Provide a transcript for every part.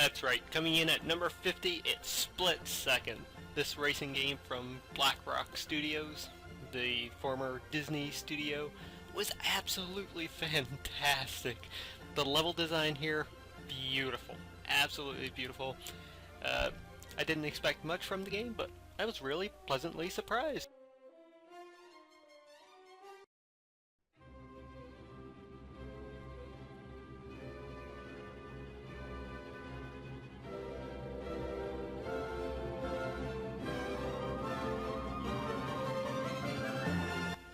That's right, coming in at number 50, it's Split Second. This racing game from BlackRock Studios, the former Disney studio, was absolutely fantastic. The level design here, beautiful. Absolutely beautiful. I didn't expect much from the game, but I was really pleasantly surprised.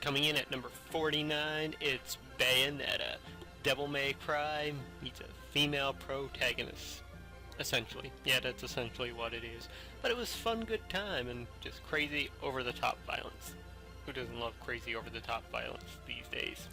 Coming in at number 49, it's Bayonetta. Devil May Cry meets a female protagonist. Essentially. Yeah, that's essentially what it is. But it was fun, good time, and just crazy, over-the-top violence. Who doesn't love crazy, over-the-top violence these days?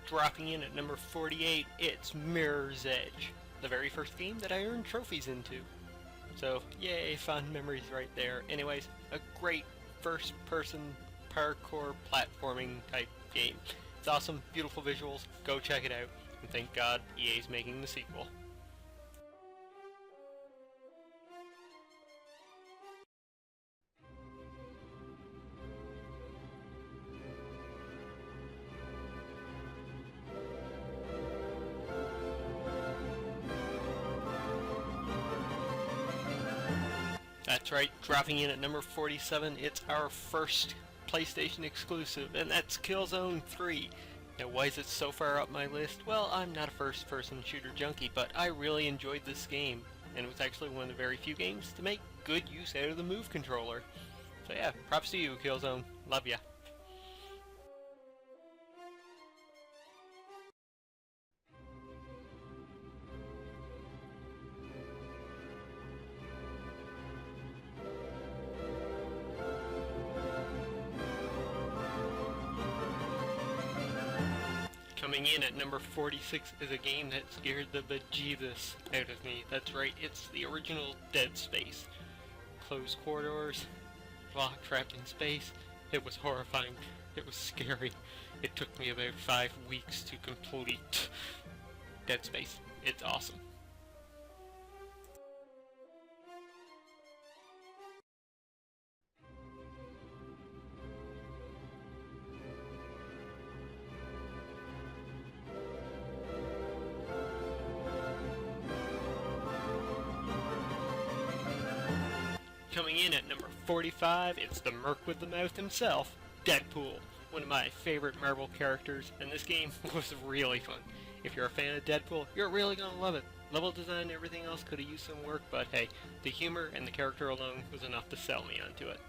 Dropping in at number 48, it's Mirror's Edge, the very first game that I earned trophies into. So, yay, fond memories right there. Anyways, a great first-person parkour platforming type game. It's awesome, beautiful visuals, go check it out, and thank God EA's making the sequel. That's right, dropping in at number 47, it's our first PlayStation exclusive, and that's Killzone 3. Now, why is it so far up my list? Well, I'm not a first-person shooter junkie, but I really enjoyed this game, and it was actually one of the very few games to make good use out of the Move controller. So yeah, props to you, Killzone. Love ya. Coming in at number 46 is a game that scared the bejesus out of me. That's right, it's the original Dead Space. Closed corridors, locked, trapped in space. It was horrifying. It was scary. It took me about 5 weeks to complete Dead Space. It's awesome. Coming in at number 45, it's the Merc with the Mouth himself, Deadpool. One of my favorite Marvel characters, and this game was really fun. If you're a fan of Deadpool, you're really gonna love it. Level design and everything else could have used some work, but hey, the humor and the character alone was enough to sell me onto it.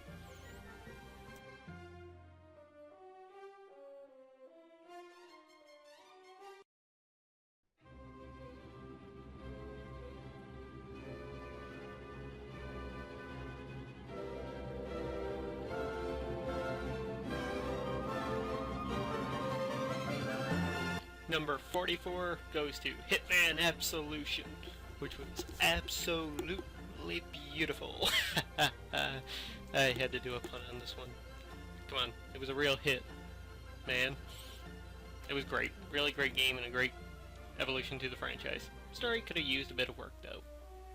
Number 44 goes to Hitman Absolution, which was absolutely beautiful. I had to do a pun on this one. Come on, it was a real hit, man. It was great. Really great game and a great evolution to the franchise. Story could have used a bit of work though.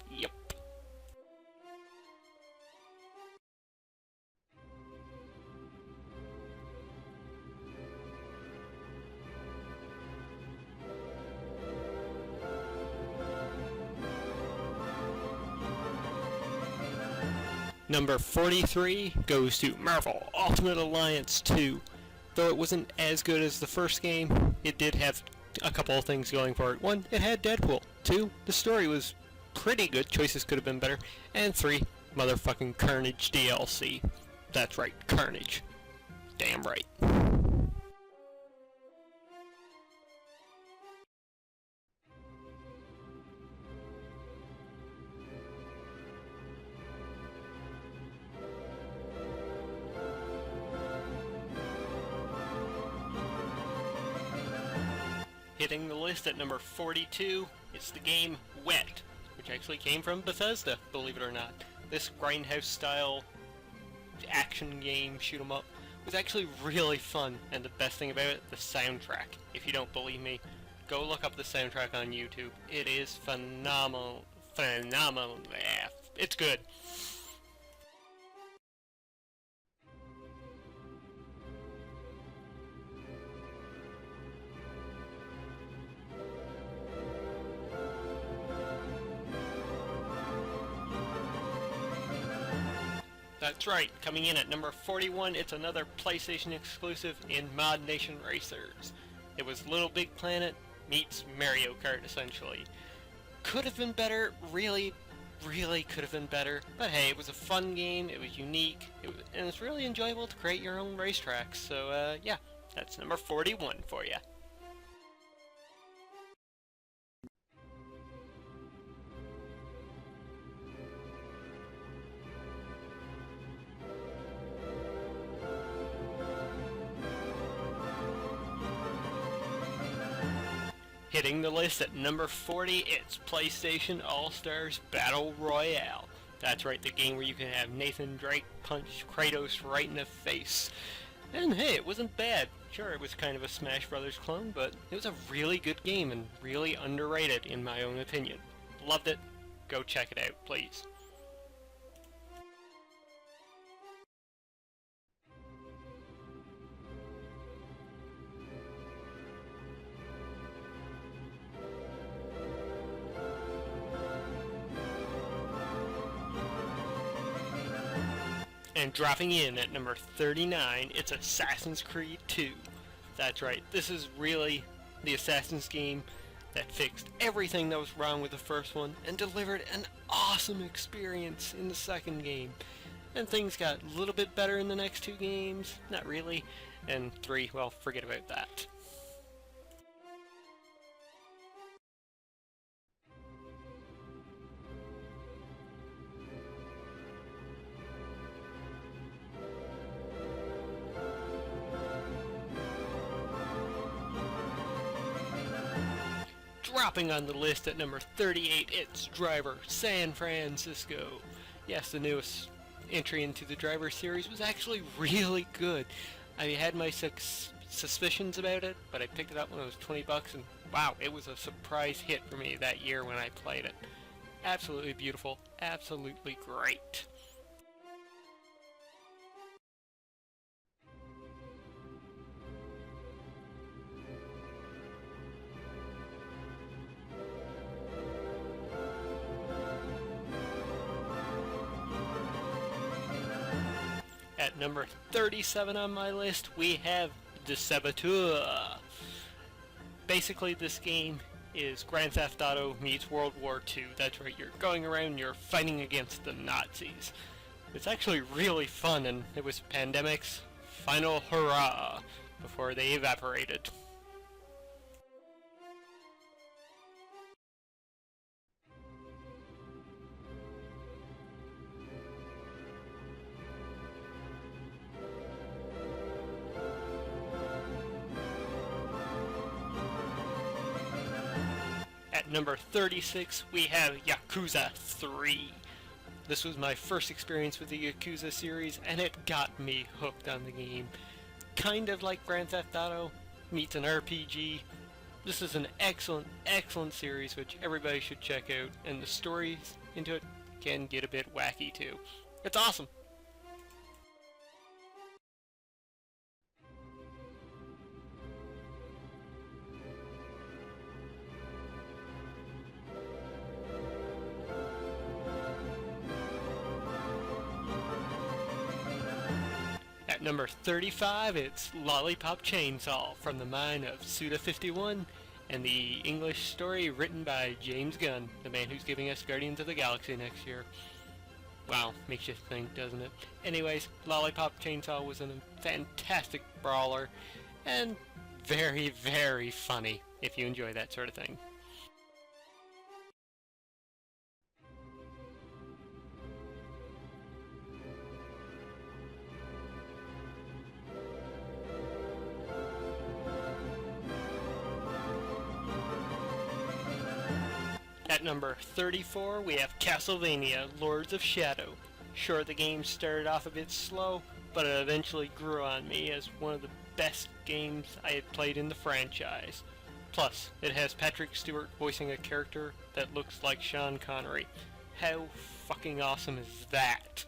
Yep. Number 43 goes to Marvel Ultimate Alliance 2. Though it wasn't as good as the first game, it did have a couple of things going for it. One, it had Deadpool. Two, the story was pretty good, choices could have been better. And three, motherfucking Carnage DLC. That's right, Carnage. Damn right. Hitting the list at number 42, it's the game Wet, which actually came from Bethesda, believe it or not. This grindhouse style action game, shoot 'em up, was actually really fun, and the best thing about it, the soundtrack. If you don't believe me, go look up the soundtrack on YouTube. It is phenomenal. Yeah, it's good. That's right, coming in at number 41, it's another PlayStation exclusive in Mod Nation Racers. It was Little Big Planet meets Mario Kart, essentially. Could have been better, really could have been better, but hey, it was a fun game, it was unique, and it's really enjoyable to create your own racetracks, so yeah, that's number 41 for you. Hitting the list at number 40, it's PlayStation All-Stars Battle Royale. That's right, the game where you can have Nathan Drake punch Kratos right in the face. And hey, it wasn't bad. Sure, it was kind of a Smash Brothers clone, but it was a really good game and really underrated in my own opinion. Loved it. Go check it out, please. And dropping in at number 39, it's Assassin's Creed 2. That's right, this is really the Assassin's game that fixed everything that was wrong with the first one and delivered an awesome experience in the second game. And things got a little bit better in the next two games, not really, and 3, well, forget about that. Dropping on the list at number 38, it's Driver San Francisco. Yes, the newest entry into the Driver series was actually really good. I had my suspicions about it, but I picked it up when it was 20 bucks, and wow, it was a surprise hit for me that year when I played it. Absolutely beautiful, absolutely great. At number 37 on my list, we have The Saboteur. Basically, this game is Grand Theft Auto meets World War II. That's right, you're going around, you're fighting against the Nazis. It's actually really fun, and it was pandemic's final hurrah before they evaporated. At number 36, we have Yakuza 3. This was my first experience with the Yakuza series, and it got me hooked on the game. Kind of like Grand Theft Auto meets an RPG. This is an excellent series which everybody should check out, and the stories into it can get a bit wacky too. It's awesome! At number 35, it's Lollipop Chainsaw from the mind of Suda51 and the English story written by James Gunn, the man who's giving us Guardians of the Galaxy next year. Wow, makes you think, doesn't it? Anyways, Lollipop Chainsaw was a fantastic brawler and very funny if you enjoy that sort of thing. At number 34, we have Castlevania Lords of Shadow. Sure, the game started off a bit slow, but it eventually grew on me as one of the best games I had played in the franchise. Plus, it has Patrick Stewart voicing a character that looks like Sean Connery. How fucking awesome is that?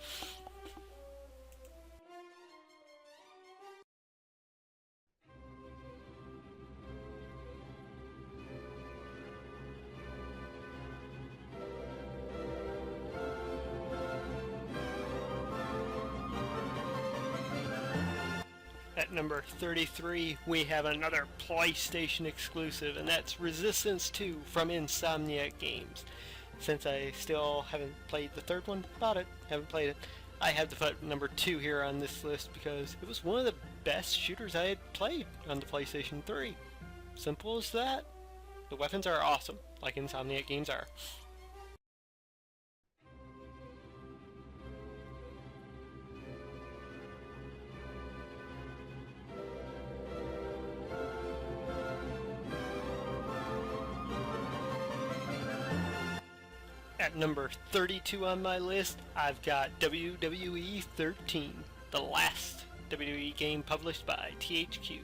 At number 33, we have another PlayStation exclusive, and that's Resistance 2 from Insomniac Games. Since I still haven't played the third one, bought it, haven't played it, I have to put number 2 here on this list because it was one of the best shooters I had played on the PlayStation 3. Simple as that. The weapons are awesome, like Insomniac Games are. At number 32 on my list, I've got WWE 13, the last WWE game published by THQ.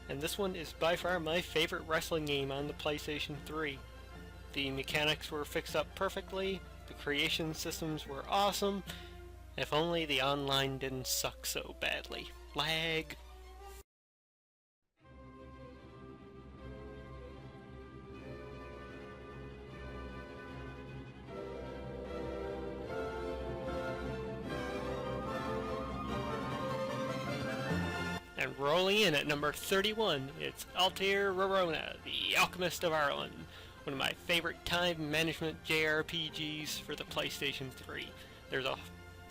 And this one is by far my favorite wrestling game on the PlayStation 3. The mechanics were fixed up perfectly, the creation systems were awesome, if only the online didn't suck so badly. Lag. And rolling in at number 31, it's Altair Rorona, the Alchemist of Ireland, one of my favorite time management JRPGs for the PlayStation 3. There's a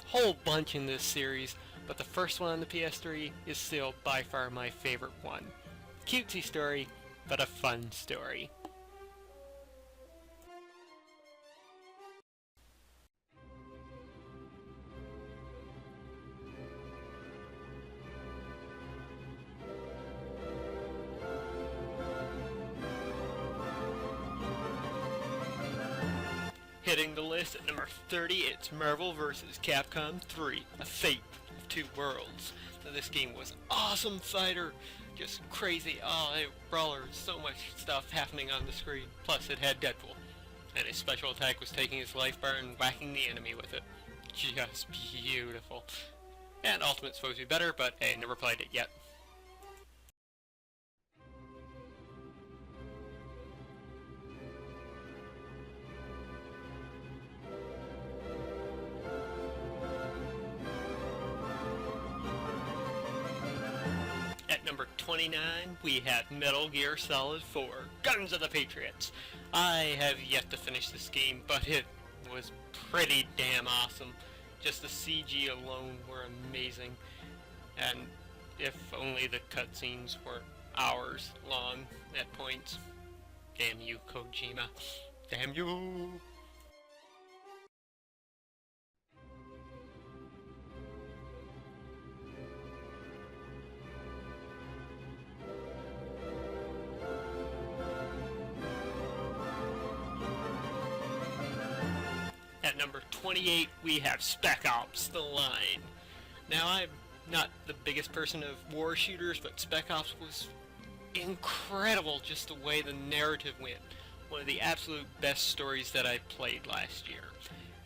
whole bunch in this series, but the first one on the PS3 is still by far my favorite one. Cutesy story, but a fun story. Hitting the list at number 30, it's Marvel vs. Capcom 3, A Fate of Two Worlds. Now, this game was awesome fighter, just crazy, brawler, so much stuff happening on the screen. Plus it had Deadpool, and his special attack was taking his life bar and whacking the enemy with it. Just beautiful. And Ultimate's supposed to be better, but hey, never played it yet. Number 29, we have Metal Gear Solid 4, Guns of the Patriots. I have yet to finish this game, but it was pretty damn awesome. Just the CG alone were amazing, and if only the cutscenes were hours long at points. Damn you, Kojima. Damn you! At number 28, we have Spec Ops: The Line. Now, I'm not the biggest person of war shooters, but Spec Ops was incredible just the way the narrative went. One of the absolute best stories that I played last year.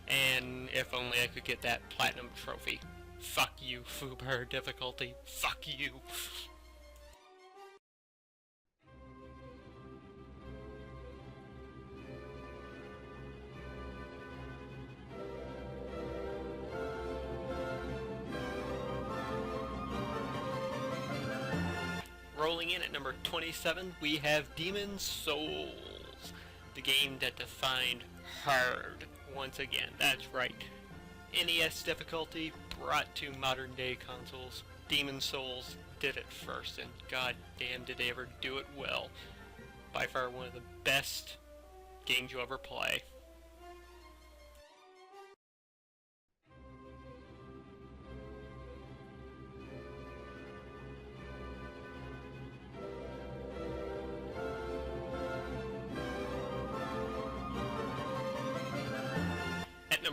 And if only I could get that platinum trophy. Fuck you, Fubar difficulty. Fuck you. Rolling in at number 27, we have Demon's Souls, the game that defined hard once again. That's right. NES difficulty brought to modern day consoles. Demon's Souls did it first, and god damn did they ever do it well. By far one of the best games you'll ever play.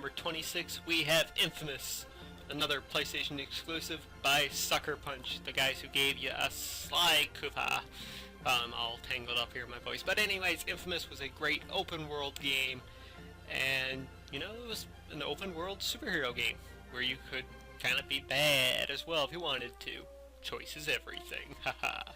number 26, we have Infamous, another PlayStation exclusive by Sucker Punch, the guys who gave you a Sly Koopa. All tangled up here in my voice. But anyways, Infamous was a great open world game, and you know, it was an open world superhero game where you could kind of be bad as well if you wanted to. Choice is everything. Haha.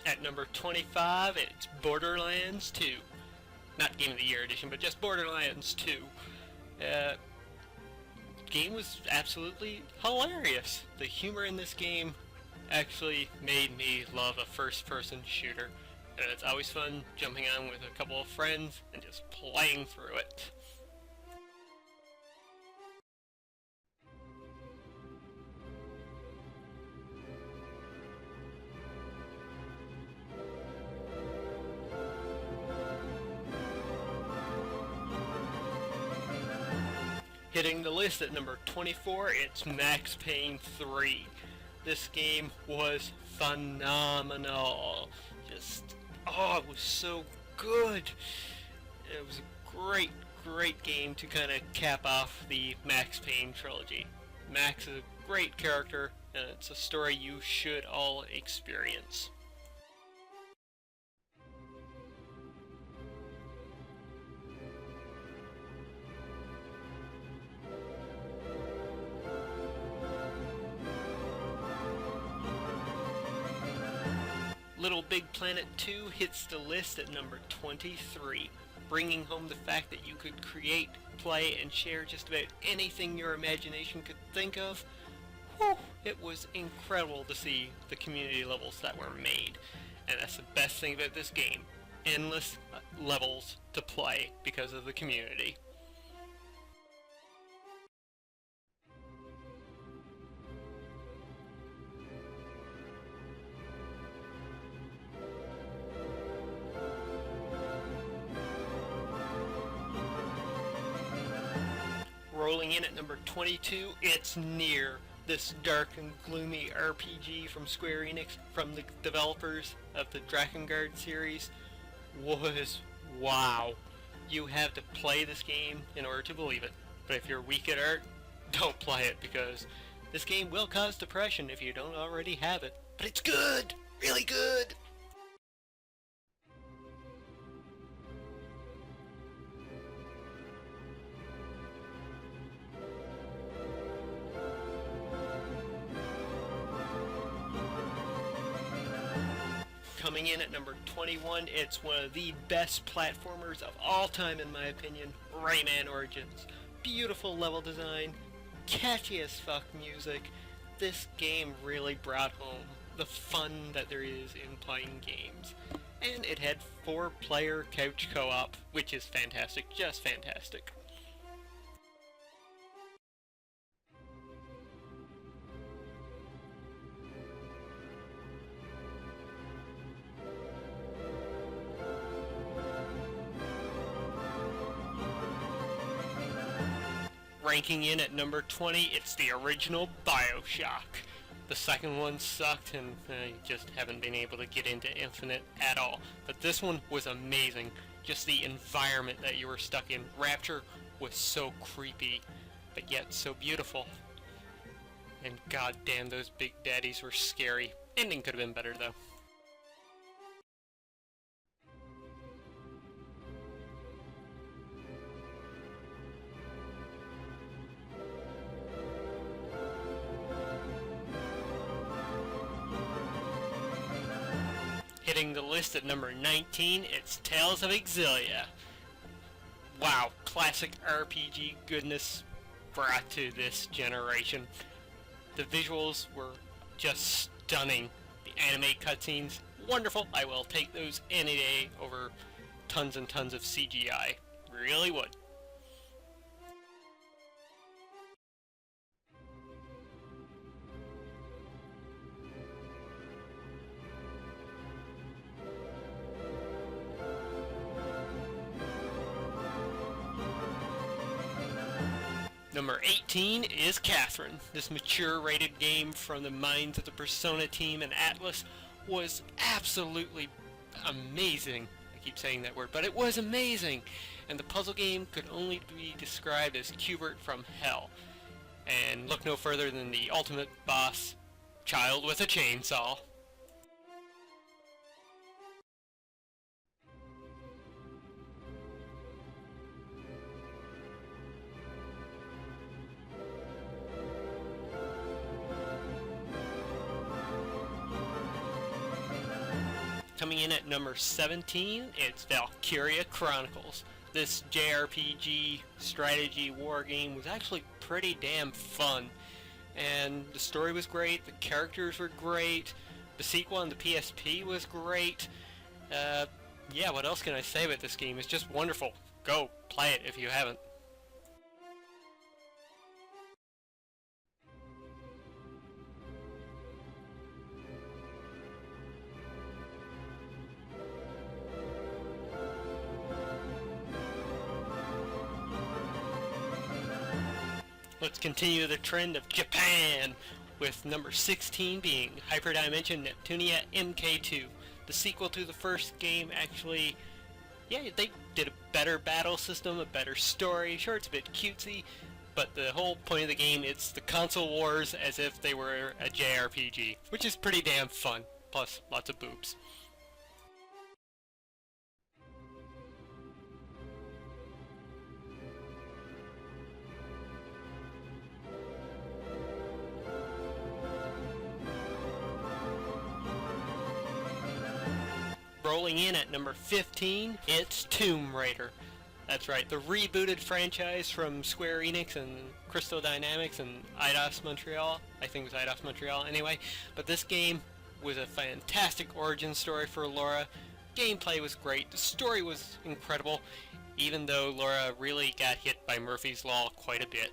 At number 25, it's Borderlands 2. Not Game of the Year edition, but just Borderlands 2. Game was absolutely hilarious. The humor in this game actually made me love a first-person shooter. And it's always fun jumping on with a couple of friends and just playing through it. Hitting the list at number 24, it's Max Payne 3. This game was phenomenal. It was so good. It was a great game to kind of cap off the Max Payne trilogy. Max is a great character, and it's a story you should all experience. Little Big Planet 2 hits the list at number 23, bringing home the fact that you could create, play, and share just about anything your imagination could think of. Whew, it was incredible to see the community levels that were made, and that's the best thing about this game. Endless levels to play because of the community. Rolling in at number 22, it's Nier, this dark and gloomy RPG from Square Enix, from the developers of the Drakengard series, was wow. You have to play this game in order to believe it. But if you're weak at art, don't play it, because this game will cause depression if you don't already have it. But it's good! Really good! Coming in at number 21, it's one of the best platformers of all time in my opinion, Rayman Origins. Beautiful level design, catchy as fuck music. This game really brought home the fun that there is in playing games. And it had 4-player couch co-op, which is fantastic, just fantastic. Ranking in at number 20, it's the original BioShock. The second one sucked, and I just haven't been able to get into Infinite at all. But this one was amazing. Just the environment that you were stuck in. Rapture was so creepy, but yet so beautiful. And goddamn, those big daddies were scary. Ending could have been better, though. Hitting the list at number 19, it's Tales of Exilia. Wow, classic RPG goodness brought to this generation. The visuals were just stunning. The anime cutscenes, wonderful. I will take those any day over tons and tons of CGI. Really would. Number 18 is Catherine. This mature rated game from the minds of the Persona team and Atlas was absolutely amazing. I keep saying that word, but it was amazing. And the puzzle game could only be described as Qbert from hell. And look no further than the ultimate boss, Child with a Chainsaw. Coming in at number 17, it's Valkyria Chronicles. This JRPG strategy war game was actually pretty damn fun. And the story was great, the characters were great, the sequel on the PSP was great. Yeah, what else can I say about this game? It's just wonderful. Go, play it if you haven't. Let's continue the trend of Japan, with number 16 being Hyperdimension Neptunia MK2. The sequel to the first game actually, yeah, they did a better battle system, a better story. Sure, it's a bit cutesy, but the whole point of the game, it's the console wars as if they were a JRPG, which is pretty damn fun, plus lots of boobs. Rolling in at number 15, it's Tomb Raider. That's right, the rebooted franchise from Square Enix and Crystal Dynamics and Eidos Montreal. I think it was Eidos Montreal anyway. But this game was a fantastic origin story for Laura. Gameplay was great, the story was incredible, even though Laura really got hit by Murphy's Law quite a bit.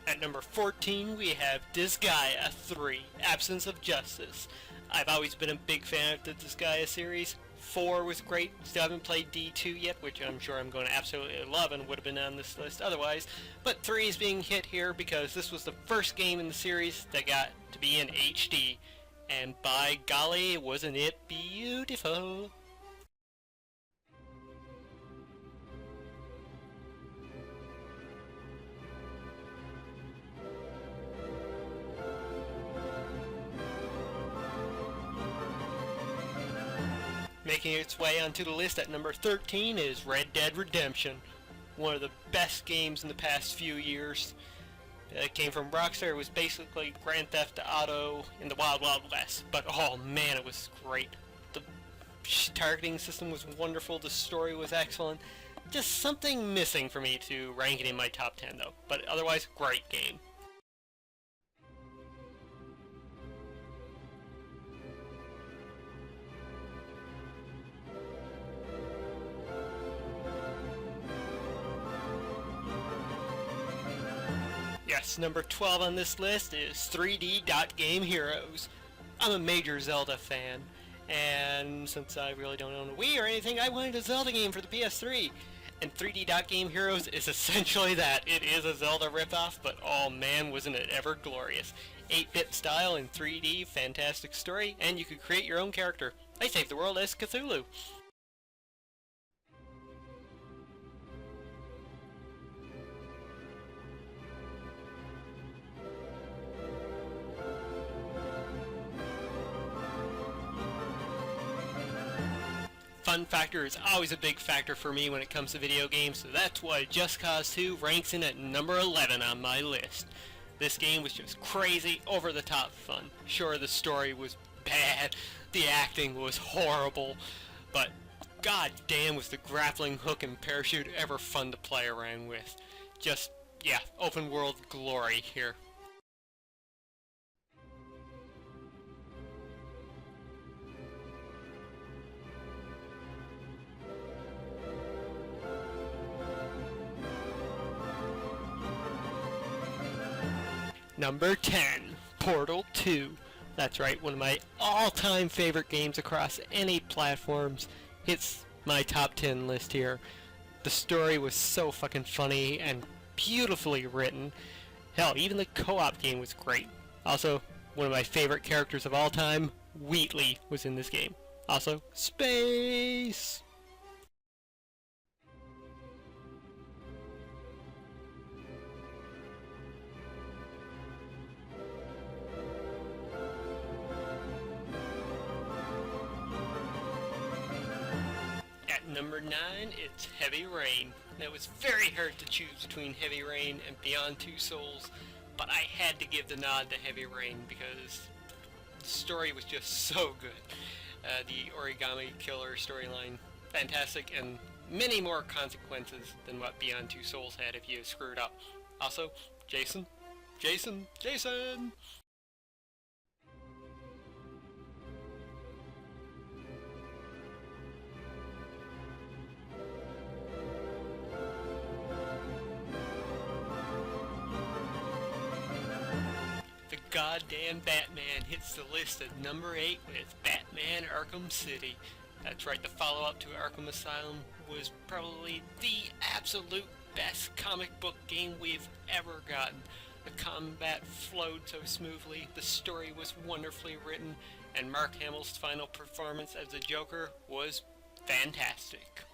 At number 14, we have Disgaea 3, Absence of Justice. I've always been a big fan of the Disgaea series. 4 was great. Still haven't played D2 yet, which I'm sure I'm going to absolutely love and would have been on this list otherwise. But 3 is being hit here because this was the first game in the series that got to be in HD. And by golly, wasn't it beautiful? Making its way onto the list at number 13 is Red Dead Redemption, one of the best games in the past few years. It came from Rockstar. It was basically Grand Theft Auto in the Wild Wild West, but oh man, it was great. The targeting system was wonderful, the story was excellent. Just something missing for me to rank it in my top 10 though, but otherwise, great game. Yes, number 12 on this list is 3D Dot Game Heroes. I'm a major Zelda fan, and since I really don't own a Wii or anything, I wanted a Zelda game for the PS3. And 3D Dot Game Heroes is essentially that. It is a Zelda ripoff, but oh man, wasn't it ever glorious. 8-bit style in 3D, fantastic story, and you could create your own character. I saved the world as Cthulhu. Fun factor is always a big factor for me when it comes to video games, so that's why Just Cause 2 ranks in at number 11 on my list. This game was just crazy, over-the-top fun. Sure, the story was bad, the acting was horrible, but god damn was the grappling hook and parachute ever fun to play around with. Just, yeah, open world glory here. Number 10, Portal 2. That's right, one of my all-time favorite games across any platforms. Hits my top 10 list here. The story was so fucking funny and beautifully written. Hell, even the co-op game was great. Also, one of my favorite characters of all time, Wheatley, was in this game. Also, space! At number 9, it's Heavy Rain. Now, it was very hard to choose between Heavy Rain and Beyond Two Souls, but I had to give the nod to Heavy Rain because the story was just so good. The origami killer storyline, fantastic, and many more consequences than what Beyond Two Souls had if you screwed up. Also, Jason. The goddamn Batman hits the list at number 8 with Batman Arkham City. That's right, the follow-up to Arkham Asylum was probably the absolute best comic book game we've ever gotten. The combat flowed so smoothly, the story was wonderfully written, and Mark Hamill's final performance as the Joker was fantastic.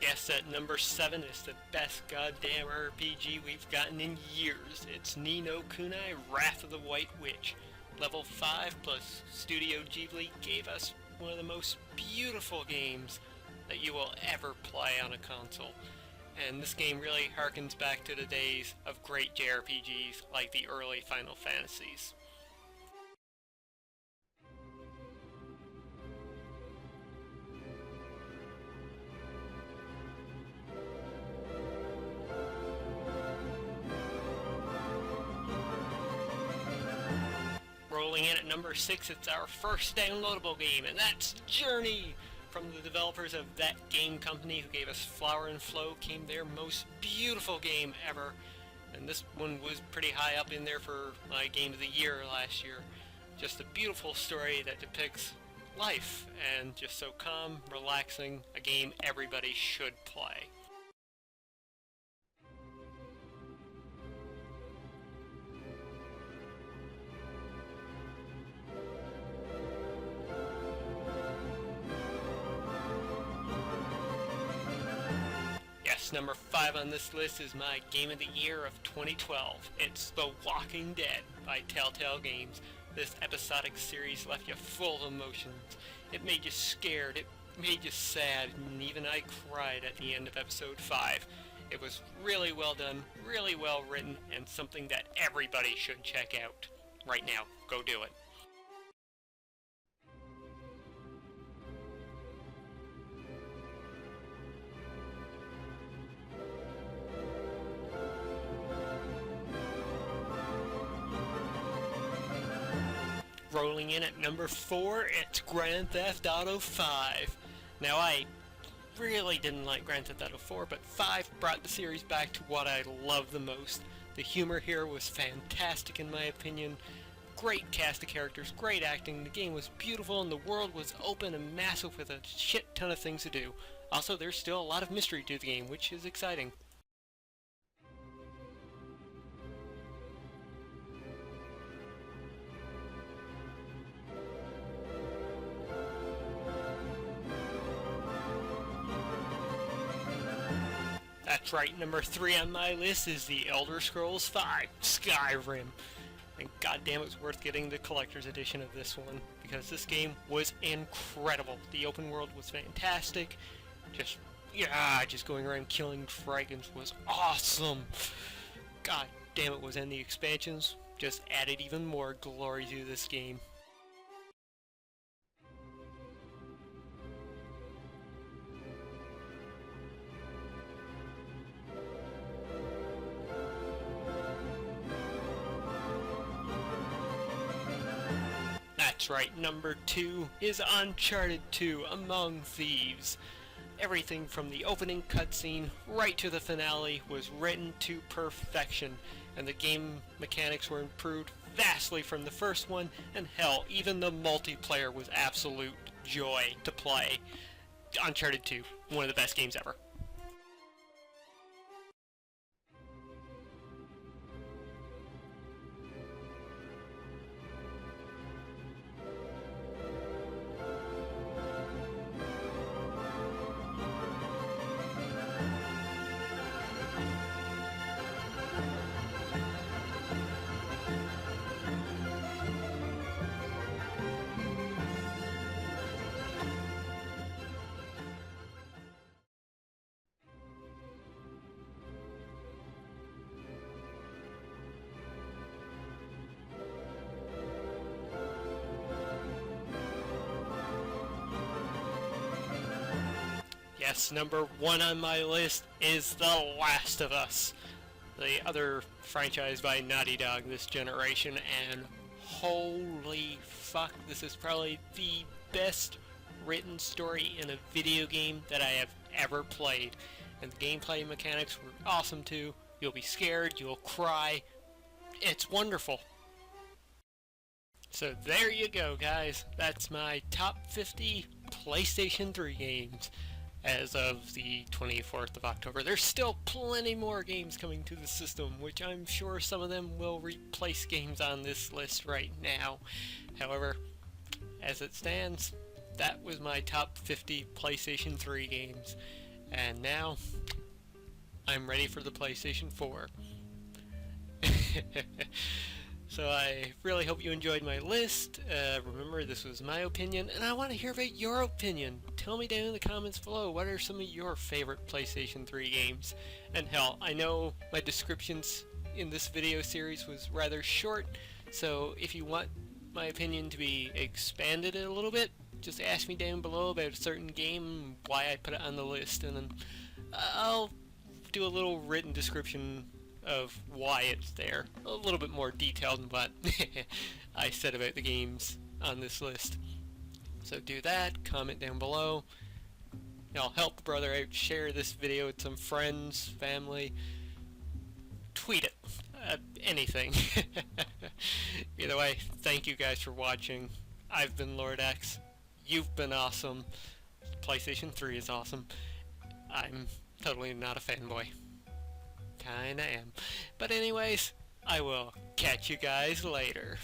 Yes, at number 7 is the best goddamn RPG we've gotten in years. It's Ni no Kunai Wrath of the White Witch. Level 5 plus Studio Ghibli gave us one of the most beautiful games that you will ever play on a console. And this game really harkens back to the days of great JRPGs like the early Final Fantasies. Rolling in at number 6, it's our first downloadable game, and that's Journey! From the developers of That Game Company, who gave us Flower and Flow, came their most beautiful game ever. And this one was pretty high up in there for my Game of the Year last year. Just a beautiful story that depicts life, and just so calm, relaxing, a game everybody should play. Yes, number 5 on this list is my Game of the Year of 2012. It's The Walking Dead by Telltale Games. This episodic series left you full of emotions. It made you scared, it made you sad, and even I cried at the end of episode 5. It was really well done, really well written, and something that everybody should check out. Right now, go do it. Rolling in at number 4, it's Grand Theft Auto 5. Now, I really didn't like Grand Theft Auto 4, but 5 brought the series back to what I love the most. The humor here was fantastic in my opinion. Great cast of characters, great acting, the game was beautiful, and the world was open and massive with a shit ton of things to do. Also, there's still a lot of mystery to the game, which is exciting. That's right, number 3 on my list is The Elder Scrolls V, Skyrim. And goddamn, it was worth getting the collector's edition of this one, because this game was incredible. The open world was fantastic. Just going around killing dragons was awesome. God damn it was, and the expansions just added even more glory to this game. That's right, number 2 is Uncharted 2 Among Thieves. Everything from the opening cutscene right to the finale was written to perfection, and the game mechanics were improved vastly from the first one, and hell, even the multiplayer was absolute joy to play. Uncharted 2, one of the best games ever. Yes, number 1 on my list is The Last of Us, the other franchise by Naughty Dog this generation, and holy fuck, this is probably the best written story in a video game that I have ever played. And the gameplay mechanics were awesome too. You'll be scared, you'll cry. It's wonderful. So there you go, guys. That's my top 50 PlayStation 3 games as of the 24th of October. There's still plenty more games coming to the system, which I'm sure some of them will replace games on this list right now. However, as it stands, that was my top 50 PlayStation 3 games. And now, I'm ready for the PlayStation 4. So I really hope you enjoyed my list. Remember, this was my opinion, and I want to hear about your opinion. Tell me down in the comments below, what are some of your favorite PlayStation 3 games? And hell, I know my descriptions in this video series was rather short, so if you want my opinion to be expanded a little bit, just ask me down below about a certain game, why I put it on the list, and then I'll do a little written description of why it's there. A little bit more detailed than what I said about the games on this list. So do that, comment down below. I'll help the brother out, share this video with some friends, family, tweet it, anything. Either way, thank you guys for watching. I've been Lord X. You've been awesome. PlayStation 3 is awesome. I'm totally not a fanboy. Kinda am. But anyways, I will catch you guys later.